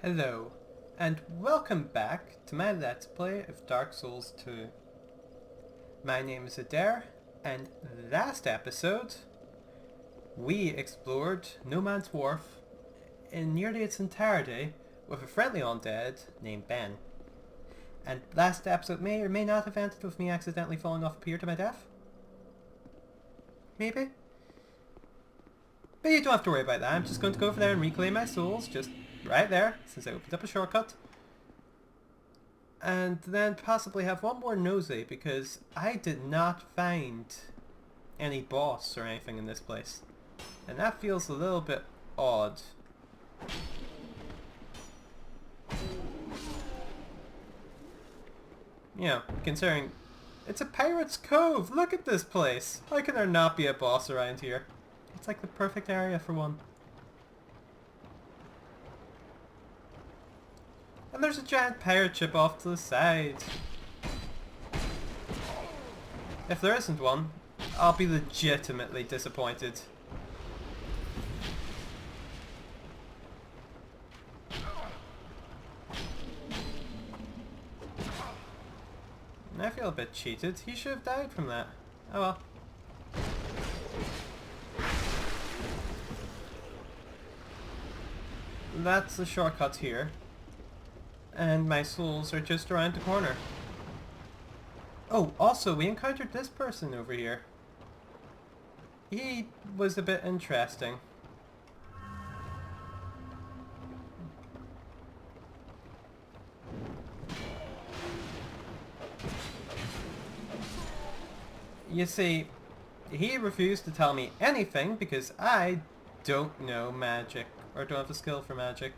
Hello, and welcome back to my Let's Play of Dark Souls 2. My name is Adair, and last episode we explored No Man's Wharf in nearly its entirety with a friendly undead named Ben. And last episode may or may not have ended with me accidentally falling off a pier to my death. Maybe? But you don't have to worry about that. I'm just going to go over there and reclaim my souls, just right there, since I opened up a shortcut. And then possibly have one more nosy, because I did not find any boss or anything in this place. And that feels a little bit odd. You know, considering it's a pirate's cove. Look at this place. How can there not be a boss around here? It's like the perfect area for one. And there's a giant pirate ship off to the side. If there isn't one, I'll be legitimately disappointed. I feel a bit cheated. He should have died from that. Oh well. That's the shortcut here. And my souls are just around the corner. Oh, also, we encountered this person over here. He was a bit interesting. You see, he refused to tell me anything because I don't know magic, or don't have the skill for magic.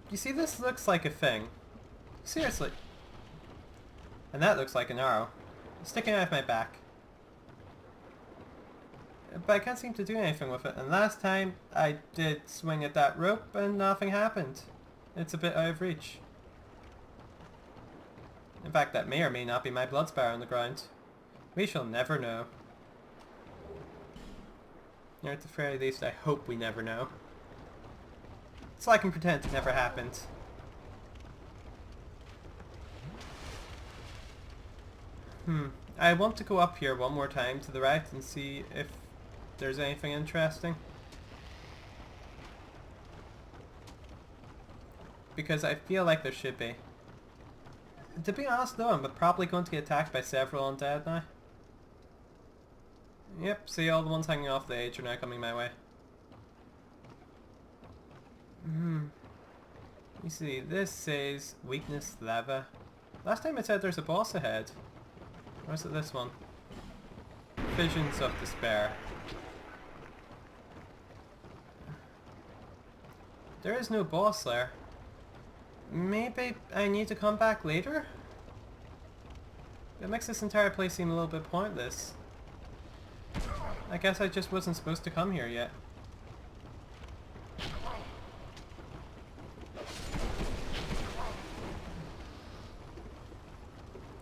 You see, this looks like a thing. Seriously. And that looks like an arrow. Sticking out of my back. But I can't seem to do anything with it. And last time I did swing at that rope and nothing happened. It's a bit out of reach. In fact, that may or may not be my blood spar on the ground. We shall never know. Or at the very least, I hope we never know. So I can pretend it never happened. I want to go up here one more time to the right and see if there's anything interesting. Because I feel like there should be. To be honest though, I'm probably going to get attacked by several undead now. Yep, see, all the ones hanging off the edge are now coming my way. You see, this says weakness lava. Last time it said there's a boss ahead. Or is it this one? Visions of Despair. There is no boss there. Maybe I need to come back later? It makes this entire place seem a little bit pointless. I guess I just wasn't supposed to come here yet.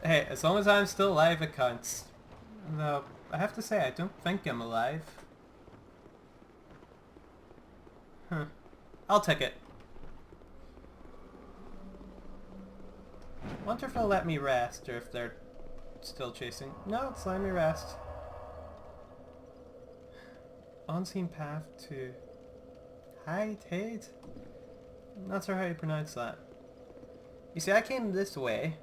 Hey, as long as I'm still alive it counts. Though, I have to say I don't think I'm alive. I'll take it. Wonder if they'll let me rest, or if they're still chasing. No, it's letting me rest. Unseen path to Hyde? Not sure how you pronounce that. You see, I came this way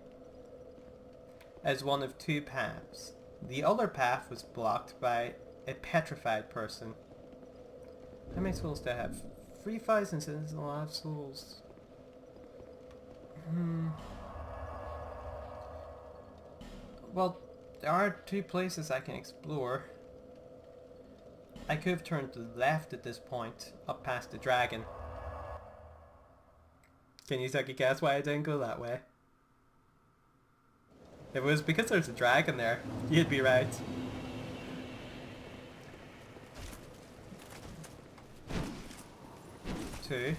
as one of two paths. The other path was blocked by a petrified person. How many souls do I have? 3,000 is a lot of souls. Well, there are two places I can explore. I could have turned to the left at this point, up past the dragon. Can you take a guess why I didn't go that way? If it was because there's a dragon there, you'd be right. Two.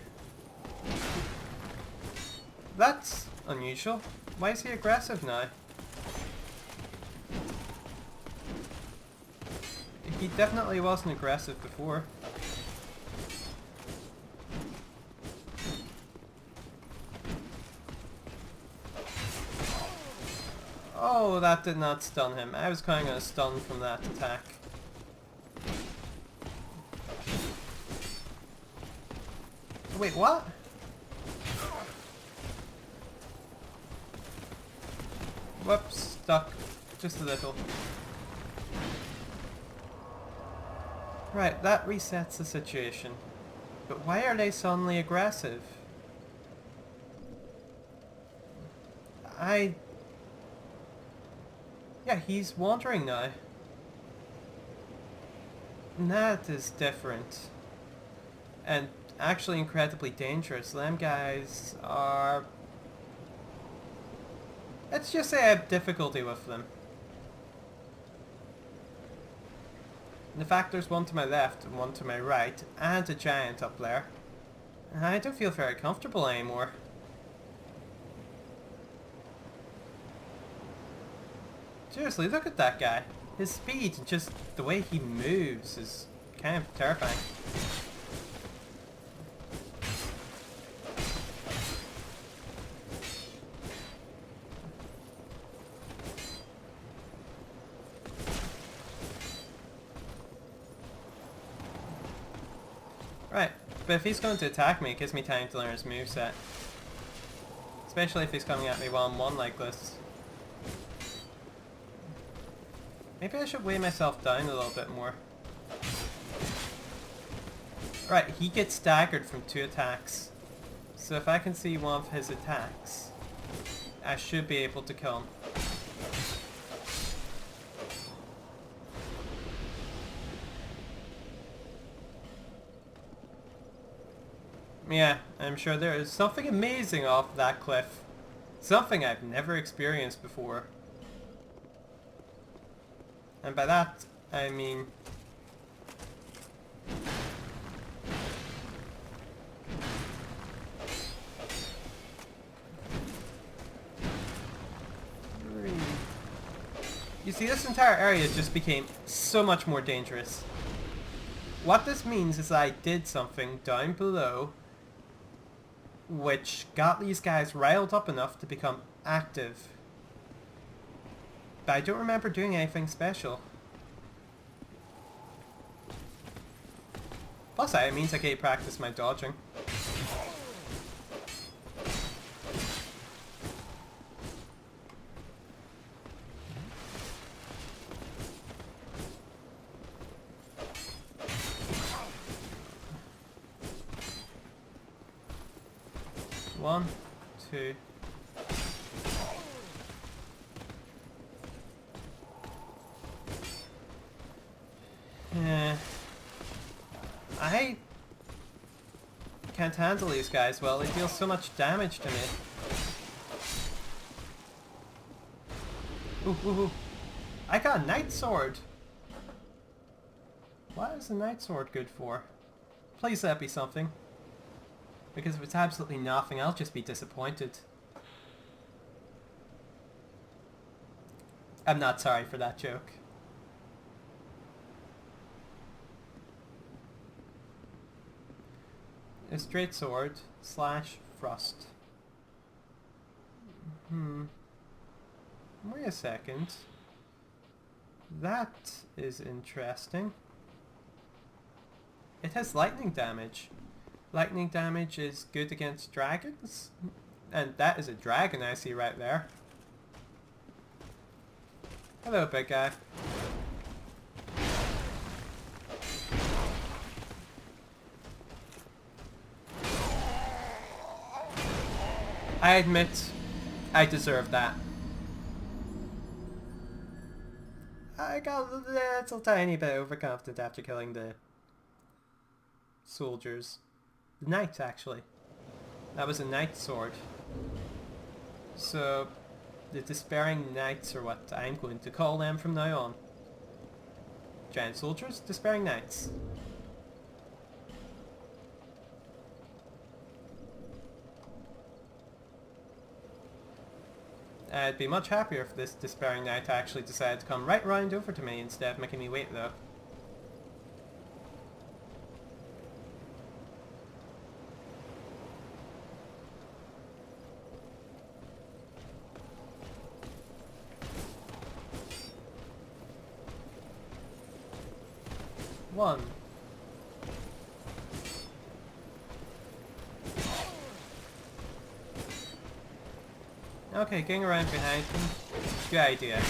That's unusual. Why is he aggressive now? He definitely wasn't aggressive before. Oh, that did not stun him. I was kind of stunned from that attack. Wait, what? Whoops, stuck. Just a little. Right, that resets the situation. But why are they suddenly aggressive? Yeah, he's wandering now. And that is different. And actually incredibly dangerous. Them guys are... Let's just say I have difficulty with them. And the fact there's one to my left and one to my right, and a giant up there. I don't feel very comfortable anymore. Seriously, look at that guy. His speed and just the way he moves is kind of terrifying. Right, but if he's going to attack me, it gives me time to learn his moveset. Especially if he's coming at me one-on-one like this. Maybe I should weigh myself down a little bit more. Right, he gets staggered from 2 attacks. So if I can see one of his attacks, I should be able to kill him. Yeah, I'm sure there is something amazing off that cliff. Something I've never experienced before. And by that, I mean... You see, this entire area just became so much more dangerous. What this means is I did something down below which got these guys riled up enough to become active. But I don't remember doing anything special. Plus it means I can practice my dodging. One, two. I can't handle these guys well. They deal so much damage to me. Ooh, ooh, ooh. I got a Night Sword. What is a Night Sword good for? Please let be something. Because if it's absolutely nothing, I'll just be disappointed. I'm not sorry for that joke. A straight sword / frost. Wait a second. That is interesting. It has lightning damage. Lightning damage is good against dragons. And that is a dragon I see right there. Hello, big guy. I admit, I deserve that. I got a little tiny bit overconfident after killing the soldiers. The knight, actually. That was a knight sword. So, the Despairing Knights are what I'm going to call them from now on. Giant soldiers, Despairing Knights. I'd be much happier if this Despairing Knight actually decided to come right round over to me instead of making me wait though. one. Okay, getting around behind them. Good idea.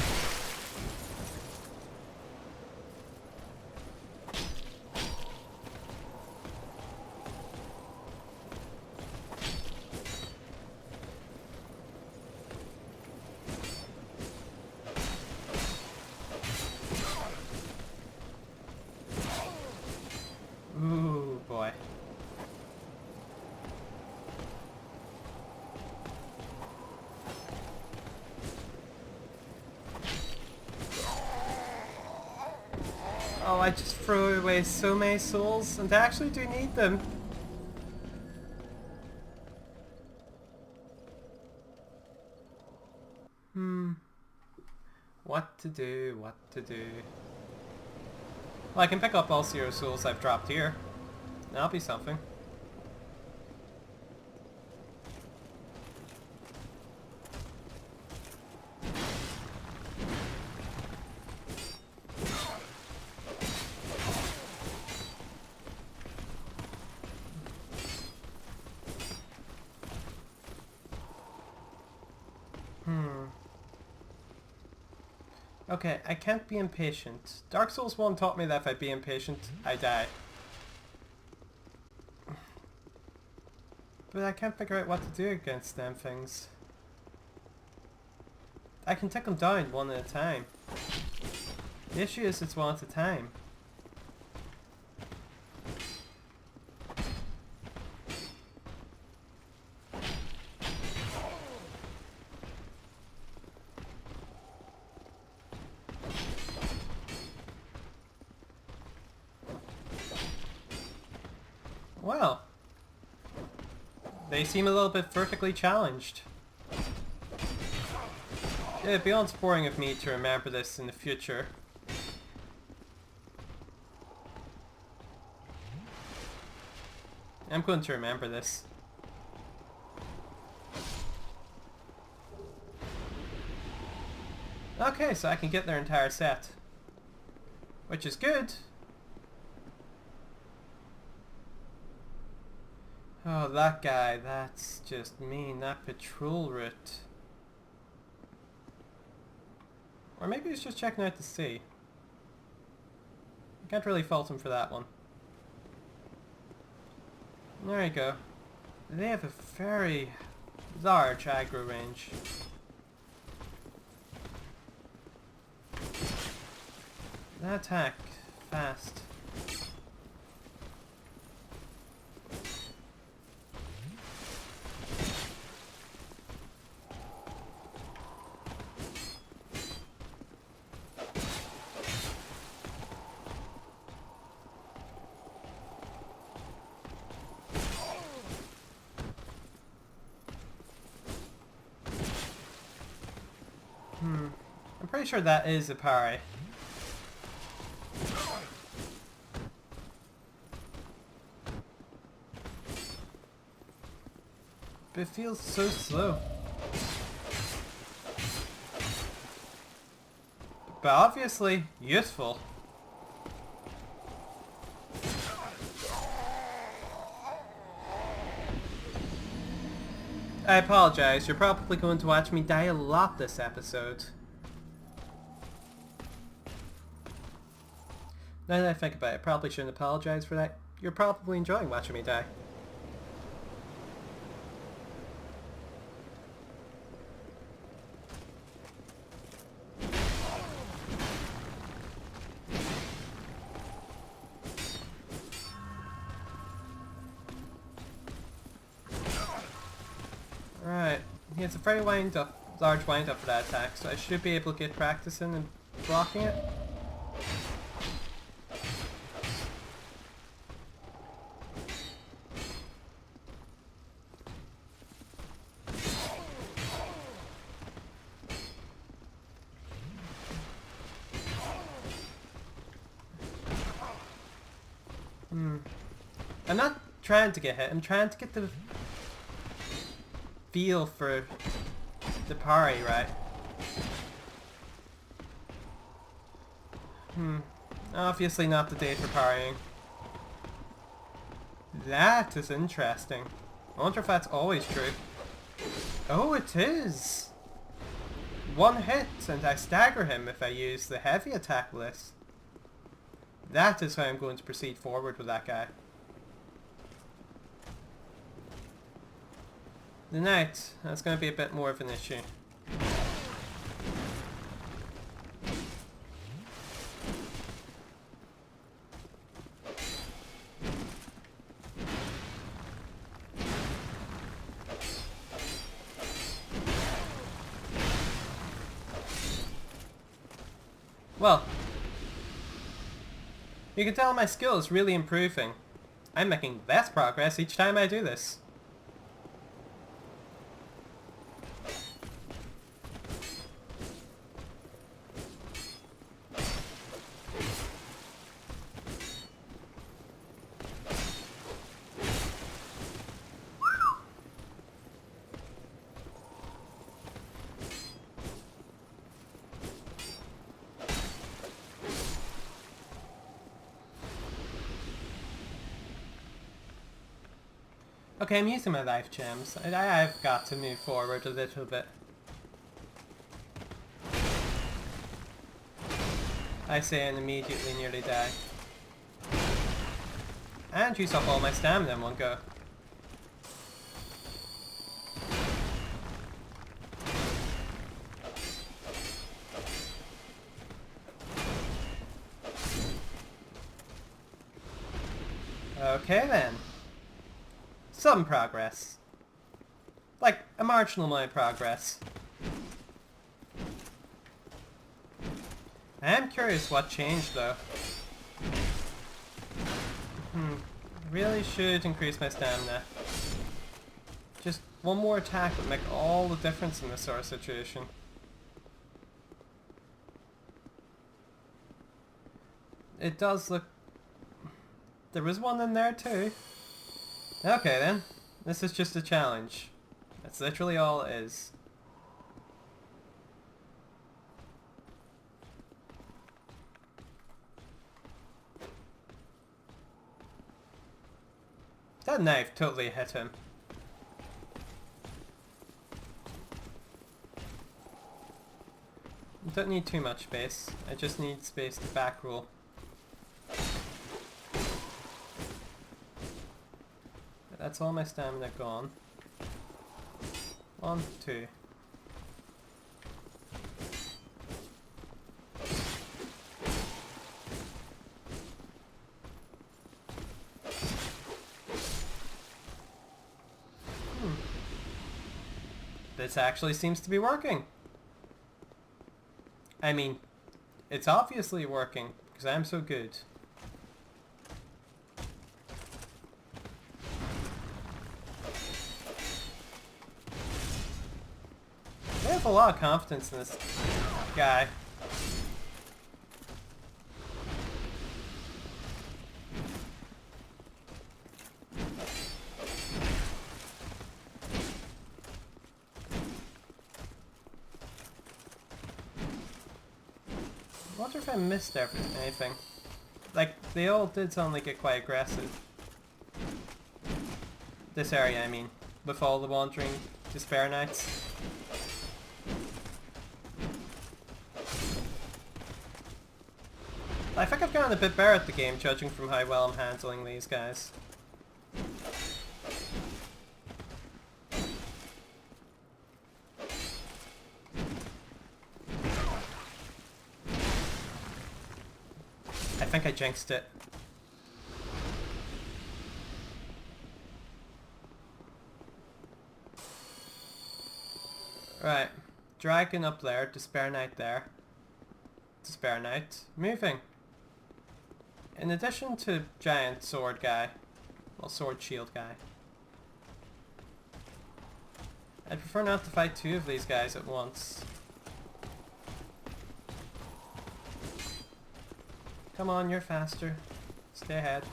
Ooh, boy. Oh, I just threw away so many souls, and I actually do need them. What to do, what to do. Well, I can pick up all 0 souls I've dropped here. That'll be something. Okay, I can't be impatient. Dark Souls 1 taught me that if I be impatient, I die. But I can't figure out what to do against them things. I can take them down one at a time. The issue is it's one at a time. Well, they seem a little bit vertically challenged. It'd be boring of me to remember this in the future. I'm going to remember this. Okay, so I can get their entire set. Which is good. Oh, that guy, that's just mean. That patrol route. Or maybe he's just checking out the sea. I can't really fault him for that one. There you go. They have a very large aggro range. They attack fast. I'm pretty sure that is a parry. But it feels so slow. But obviously useful. I apologize, you're probably going to watch me die a lot this episode. Now that I think about it, I probably shouldn't apologize for that. You're probably enjoying watching me die. Alright, he has a very large wind up for that attack, so I should be able to get practice in and blocking it. I'm not trying to get hit, I'm trying to get the feel for the parry right. Obviously not the date for parrying. That is interesting. I wonder if that's always true. Oh, it is! One hit and I stagger him if I use the heavy attack list. That is how I'm going to proceed forward with that guy. The knight, that's going to be a bit more of an issue. Well, you can tell my skill is really improving. I'm making less progress each time I do this. Okay, I'm using my life gems. I've got to move forward a little bit. I say and immediately nearly die. And use up all my stamina in one go. Okay then. Some progress. Like, a marginal amount of progress. I am curious what changed though. Really should increase my stamina. Just one more attack would make all the difference in this sort of situation. It does look... There was one in there too. Okay then, this is just a challenge. That's literally all it is. That knife totally hit him. I don't need too much space, I just need space to back roll. That's all my stamina gone. 1, 2. This actually seems to be working. I mean, it's obviously working, because I'm so good. I have a lot of confidence in this guy. I wonder if I missed anything. Like, they all did suddenly get quite aggressive. This area, I mean. With all the wandering Despair Knights. I think I've gotten a bit better at the game, judging from how well I'm handling these guys. I think I jinxed it. Right. Dragon up there, Despair Knight there. Despair Knight. Moving. In addition to giant sword guy, well, sword shield guy, I'd prefer not to fight two of these guys at once. Come on, you're faster. Stay ahead.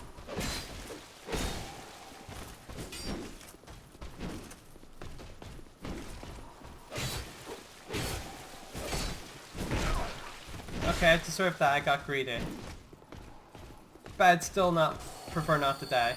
Okay, to serve that, I got greedy. but I'd still not prefer not to die.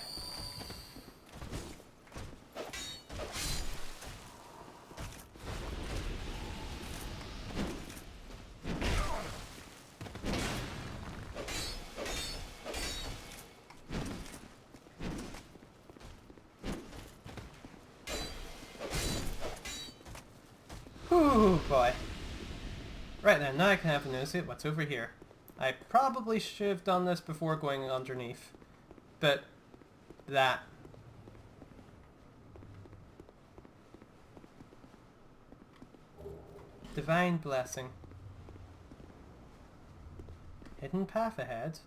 Ooh, boy. Right then, now I can have a nosy at what's over here. I probably should have done this before going underneath. But that. Divine blessing. Hidden path ahead.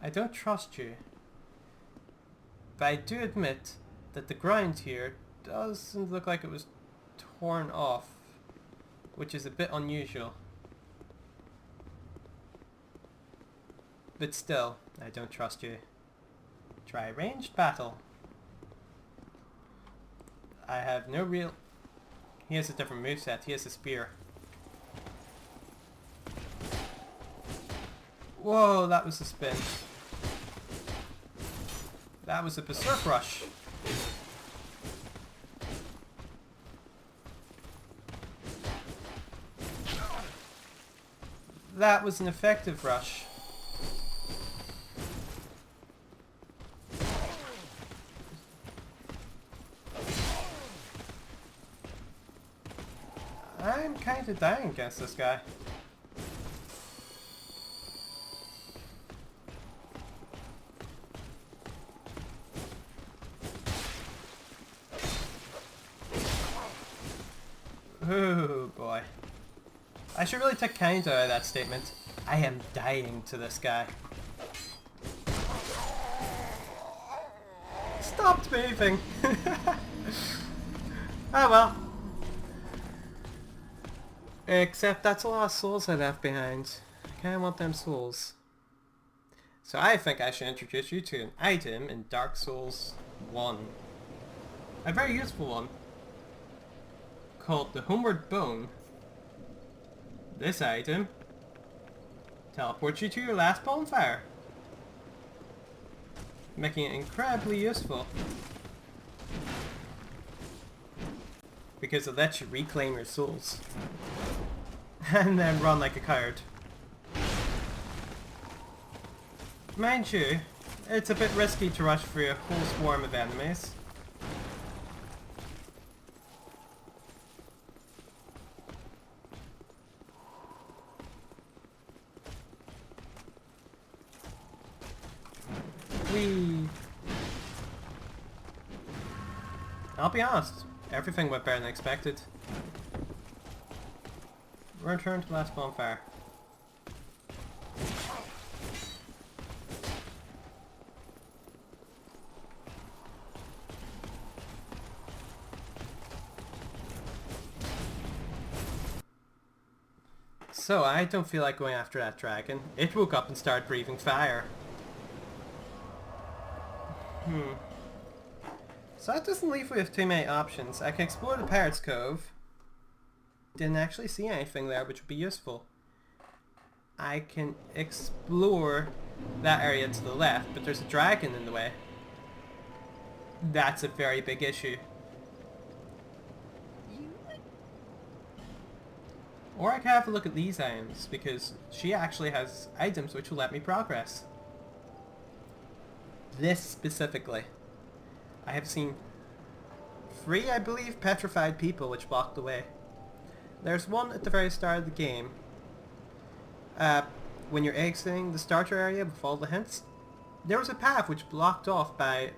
I don't trust you. But I do admit that the ground here doesn't look like it was torn off, which is a bit unusual. But still, I don't trust you. Try ranged battle. I have no real... He has a different moveset. He has a spear. Whoa, that was a spin. That was a berserk rush. That was an effective rush. I'm kind of dying against this guy. Oh boy. I should really take kind out of that statement. I am dying to this guy. Stopped moving. Oh well. Except that's a lot of souls I left behind. I kinda want them souls. So I think I should introduce you to an item in Dark Souls 1. A very useful one. Called the Homeward Bone. This item teleports you to your last bonfire, making it incredibly useful because it lets you reclaim your souls and then run like a coward. Mind you, it's a bit risky to rush through a whole swarm of enemies. I'll be honest, everything went better than expected. Return to last bonfire. So I don't feel like going after that dragon. It woke up and started breathing fire. So that doesn't leave me with too many options. I can explore the Pirate's Cove. Didn't actually see anything there which would be useful. I can explore that area to the left, but there's a dragon in the way. That's a very big issue. Or I can have a look at these items, because she actually has items which will let me progress. This specifically. I have seen 3, I believe, petrified people which blocked the way. There's one at the very start of the game. When you're exiting the starter area with all the hints, there was a path which blocked off by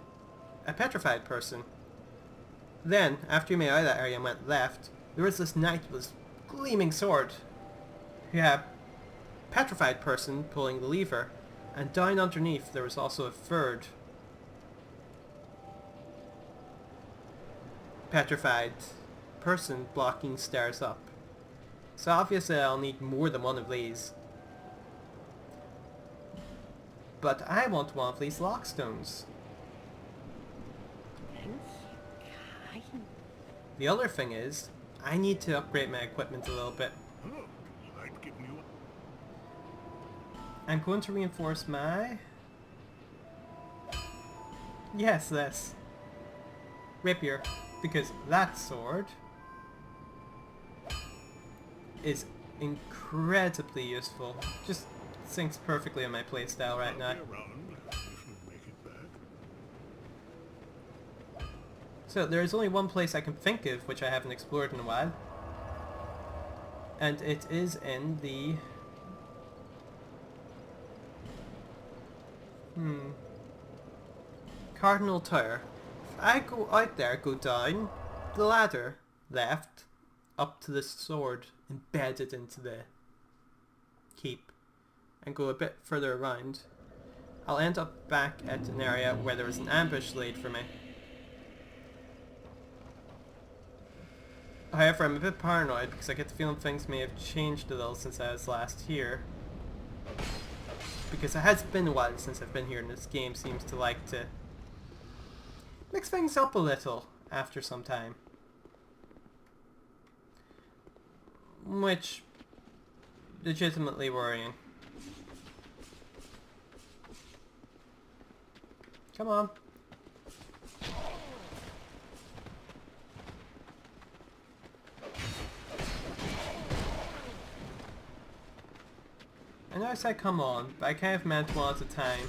a petrified person. Then, after you made out of that area and went left, there was this knight with a gleaming sword. You had a petrified person pulling the lever, and down underneath there was also a third petrified person blocking stairs up. So obviously I'll need more than one of these. But I want one of these lockstones. The other thing is, I need to upgrade my equipment a little bit. Oh, I'd give you I'm going to reinforce my... Yes, this. Rapier. Because that sword is incredibly useful. Just syncs perfectly on my playstyle right now. around if you make it back. So there's only one place I can think of which I haven't explored in a while. And it is in the... Cardinal Tower. If I go out there, go down the ladder, left, up to the sword, embedded into the keep, and go a bit further around, I'll end up back at an area where there was an ambush laid for me. However, I'm a bit paranoid because I get the feeling things may have changed a little since I was last here. Because it has been a while since I've been here, and this game seems to like to mix things up a little after some time. Which, legitimately worrying. Come on. I know I said come on, but I kind of meant one at a time.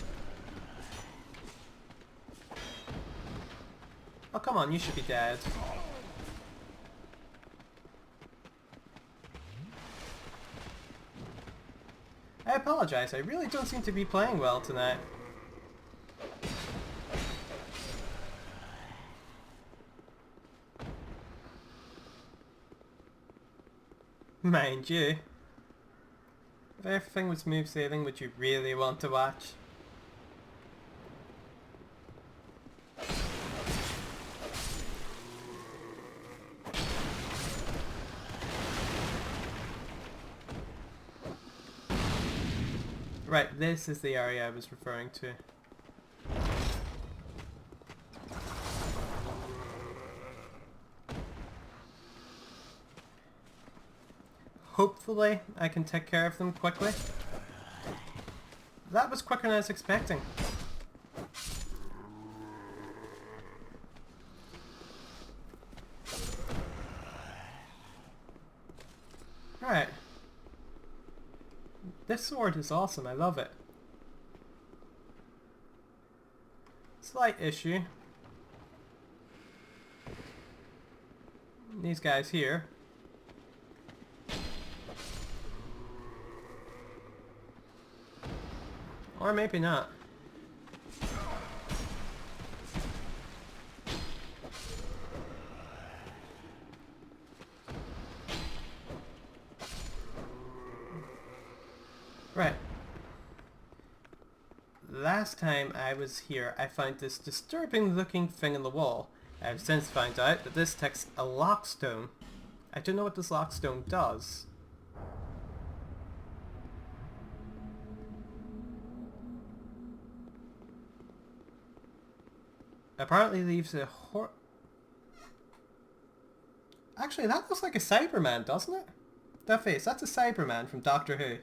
Oh come on, you should be dead. I apologize, I really don't seem to be playing well tonight. Mind you, if everything was smooth sailing, would you really want to watch? Right, this is the area I was referring to. Hopefully, I can take care of them quickly. That was quicker than I was expecting. Alright. This sword is awesome, I love it. Slight issue. These guys here. Or maybe not. Right. Last time I was here, I found this disturbing looking thing in the wall. I've since found out that this takes a lockstone. I don't know what this lockstone does. Apparently leaves a Actually, that looks like a Cyberman, doesn't it? That face, that's a Cyberman from Doctor Who.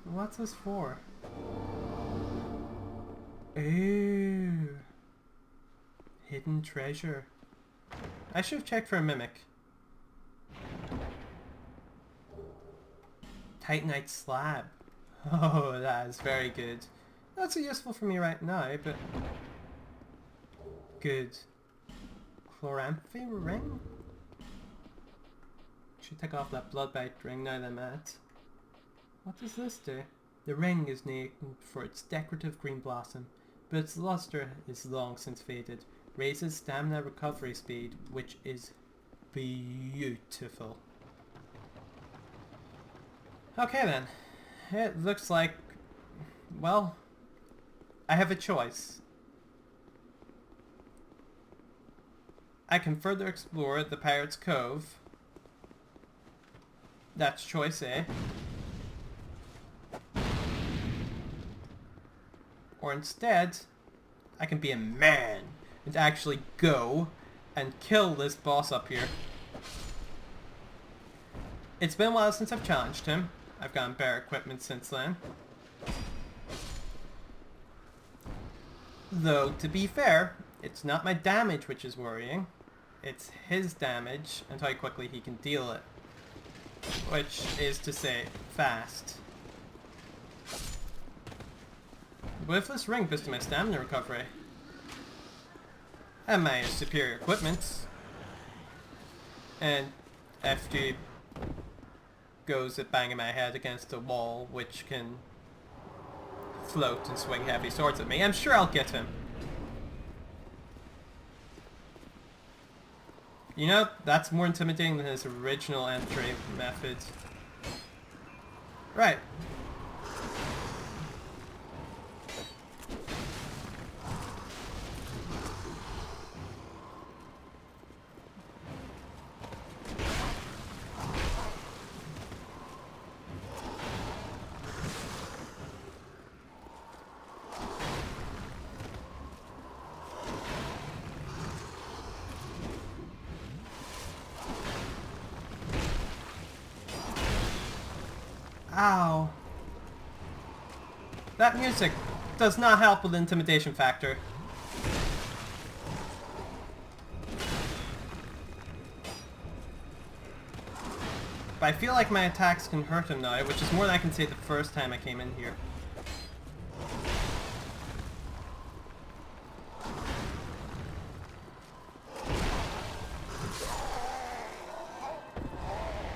What's this for? Ooh. Hidden treasure. I should have checked for a mimic. Titanite slab. Oh, that is very good. Not so useful for me right now, but good. Chloramphy ring? Should take off that bloodbite ring now that I'm at. What does this do? The ring is named for its decorative green blossom, but its luster is long since faded. Raises stamina recovery speed, which is beautiful. Okay then. It looks like, well, I have a choice. I can further explore the Pirate's Cove. That's choice A. Or instead, I can be a man and actually go and kill this boss up here. It's been a while since I've challenged him. I've gotten better equipment since then. Though, to be fair, it's not my damage which is worrying. It's his damage and how quickly he can deal it. Which is to say, fast. With this ring boosting my stamina recovery, and my superior equipment, and FD goes at banging my head against a wall which can float and swing heavy swords at me, I'm sure I'll get him. You know, that's more intimidating than his original entry method. Right. Ow. That music does not help with the intimidation factor. But I feel like my attacks can hurt him now, which is more than I can say the first time I came in here.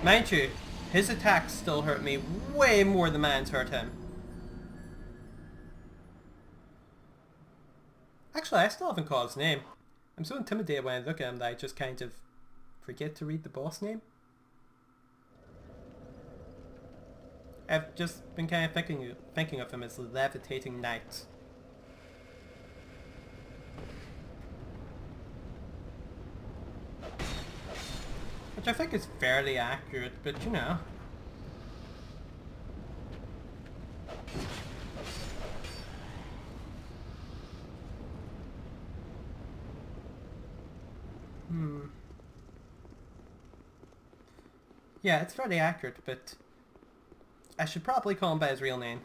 Mind you, his attacks still hurt me way more than mine's hurt him. Actually, I still haven't called his name. I'm so intimidated when I look at him that I just kind of forget to read the boss name. I've just been kind of thinking of him as the Levitating Knight. Which I think is fairly accurate, but you know. Yeah, it's fairly accurate, but I should probably call him by his real name.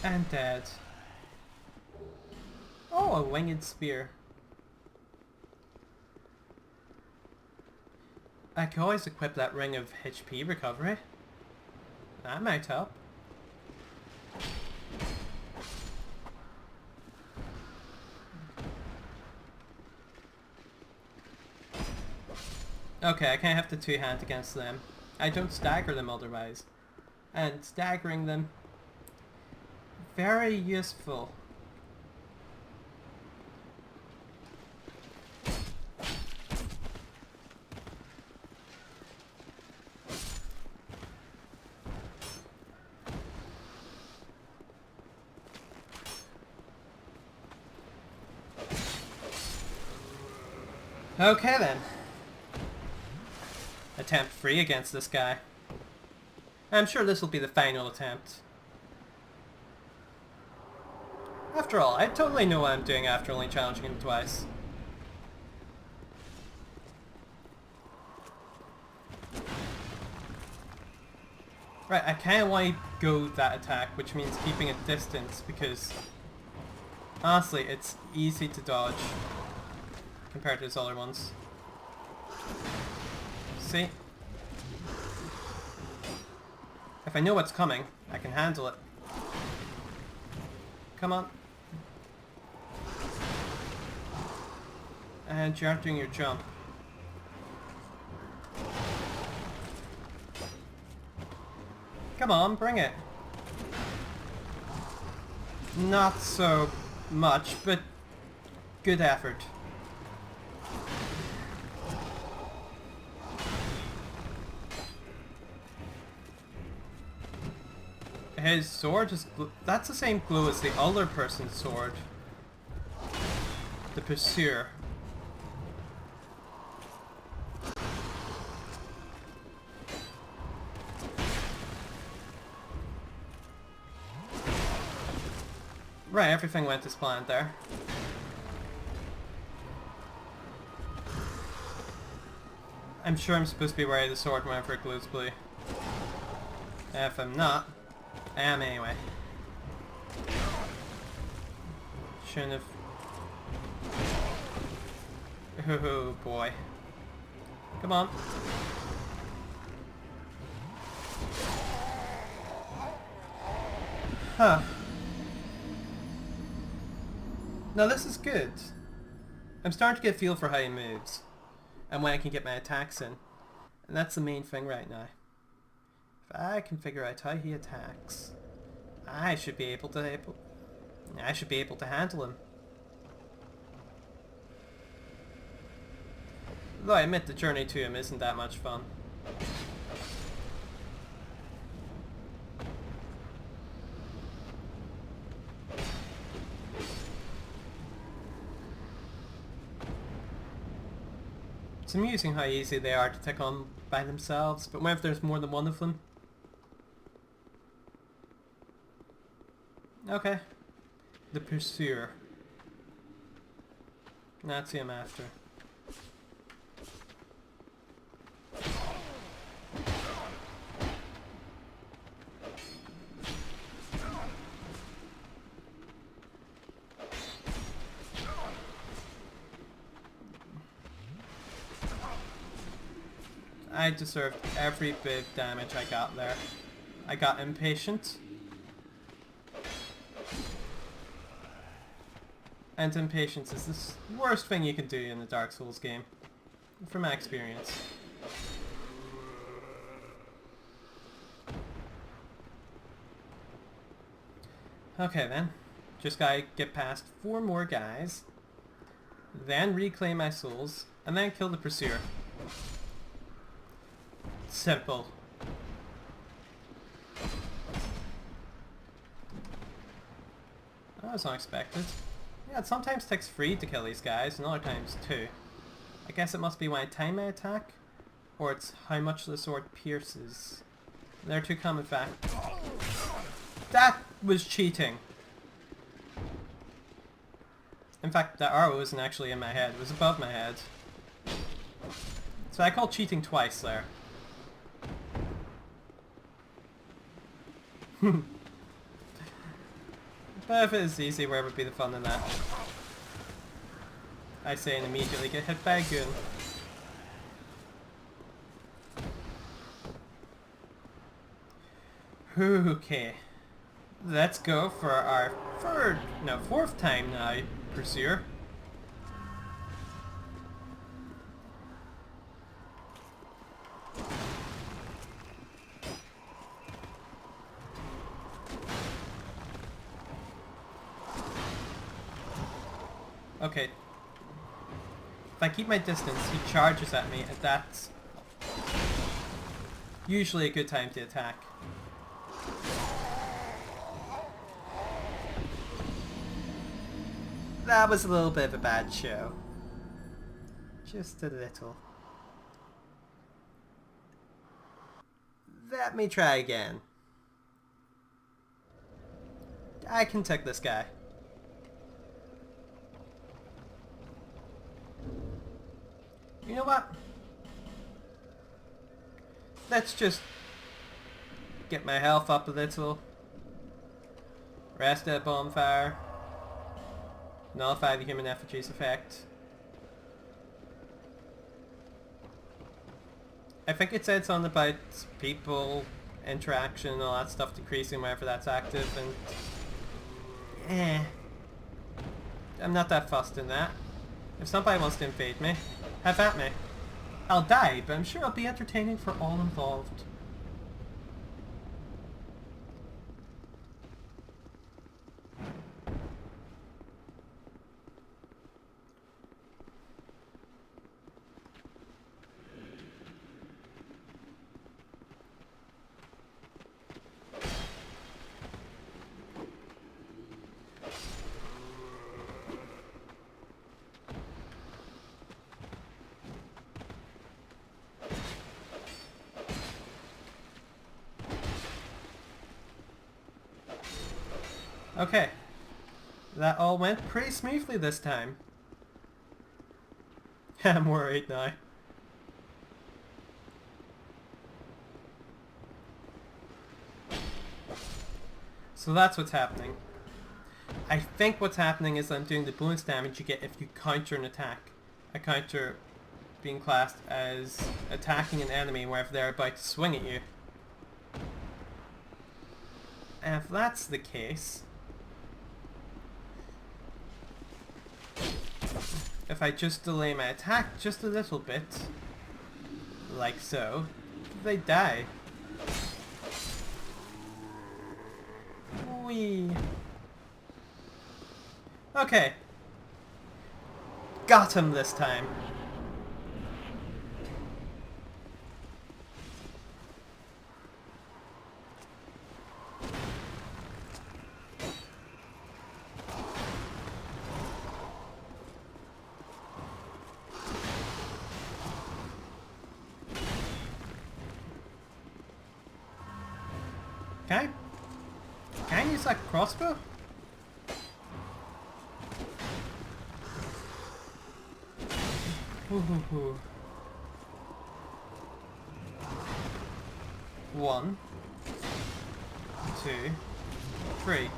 And dead. Oh, a winged spear. I could always equip that ring of HP recovery. That might help. Okay, I can't have the two-hand against them. I don't stagger them otherwise. And staggering them, very useful. Okay then. Attempt 3 against this guy. I'm sure this will be the final attempt. After all, I totally know what I'm doing after only challenging him twice. Right, I kind of want to go that attack, which means keeping a distance, because honestly, it's easy to dodge compared to his other ones. See? If I know what's coming, I can handle it. Come on. And you aren't doing your jump. Come on, bring it. Not so much, but good effort. his sword is... That's the same glue as the other person's sword. The Pursuer. Right, everything went as planned there. I'm sure I'm supposed to be wearing the sword whenever it glows blue. If I'm not, I am anyway. Shouldn't have... Oh boy. Come on. Huh. Now this is good. I'm starting to get a feel for how he moves. And when I can get my attacks in. And that's the main thing right now. If I can figure out how he attacks, I should be able to handle him. Though I admit the journey to him isn't that much fun. It's amusing how easy they are to take on by themselves, but what if there's more than one of them? Okay. The Pursuer. That's who I'm after. I deserved every bit of damage I got there. I got impatient. And impatience is the worst thing you can do in a Dark Souls game. From my experience. Okay then. Just gotta get past 4 more guys. Then reclaim my souls. And then kill the Pursuer. Simple. That was unexpected. Yeah, it sometimes takes 3 to kill these guys, and other times 2. I guess it must be when I time my attack, or it's how much the sword pierces. They're 2 common factors. That was cheating! In fact, that arrow wasn't actually in my head, it was above my head. So I called cheating twice there. But if it is easy, where would be the fun in that? I say and immediately get hit by a goon. Okay. Let's go for our fourth time now, Pursuer. Okay. If I keep my distance, he charges at me, and that's usually a good time to attack. That was a little bit of a bad show. Just a little. Let me try again. I can take this guy. You know what? Let's just get my health up a little. Rest at a bonfire. Nullify the human effigies effect. I think it said something about people, interaction and all that stuff decreasing whenever that's active, and I'm not that fussed in that. If somebody wants to invade me, have at me. I'll die, but I'm sure it'll be entertaining for all involved. Okay. That all went pretty smoothly this time. I'm worried now. So that's what's happening. I think what's happening is I'm doing the bonus damage you get if you counter an attack. A counter being classed as attacking an enemy wherever they're about to swing at you. And if that's the case, if I just delay my attack just a little bit, like so, they die. Whee. Okay. Got him this time. Can I use that crossbow? Ooh. 1, 2, 3.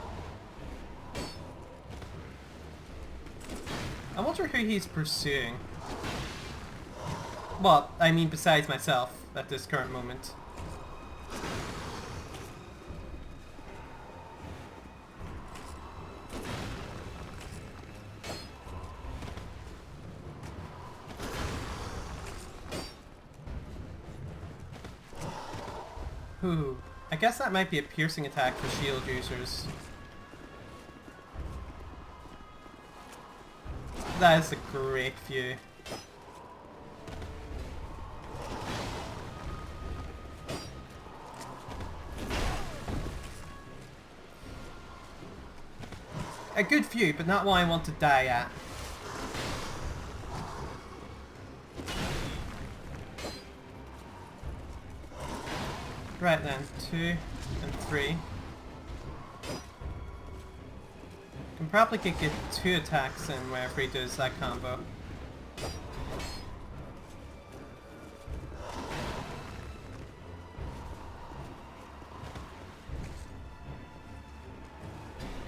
I wonder who he's pursuing. Well, I mean besides myself at this current moment. Ooh, I guess that might be a piercing attack for shield users. That is a great view. A good view, but not one I want to die at. Right then, 2 and 3. Can probably get 2 attacks in wherever he does that combo.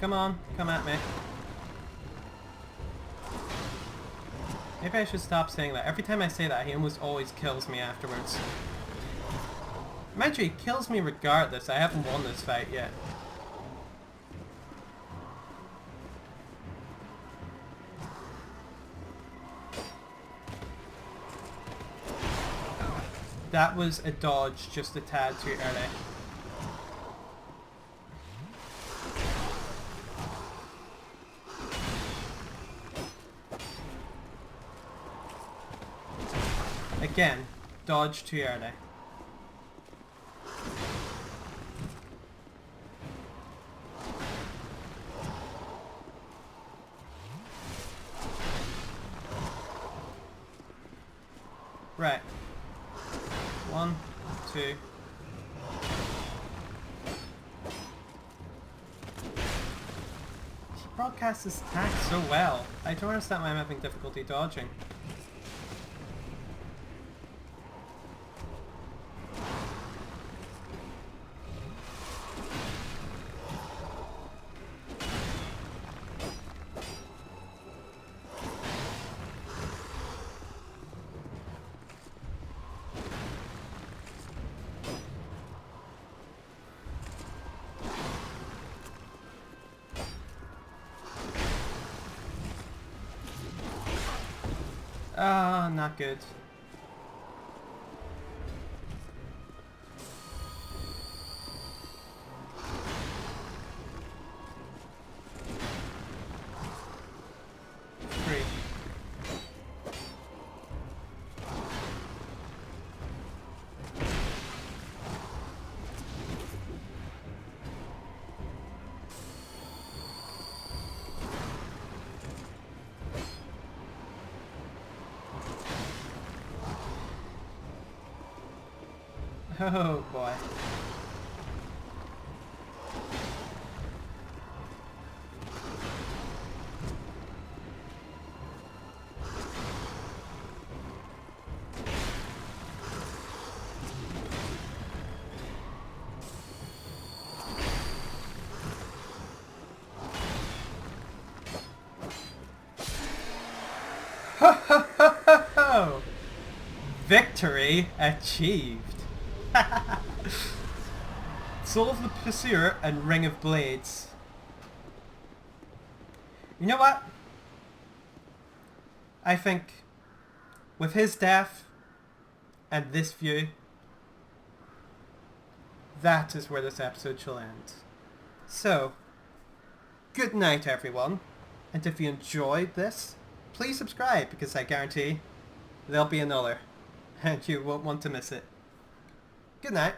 Come on, come at me. Maybe I should stop saying that. Every time I say that, he almost always kills me afterwards. Mind you, he kills me regardless. I haven't won this fight yet. That was a dodge just a tad too early. Again, dodge too early. Right. 1, 2. He broadcasts his attack so well. I don't understand why I'm having difficulty dodging. Ah, not good. Three. Oh boy. Victory achieved. Soul of the Pursuer and Ring of Blades. You know what? I think with his death and this view, that is where this episode shall end. So, good night everyone, and if you enjoyed this, please subscribe because I guarantee there'll be another, and you won't want to miss it. Good night.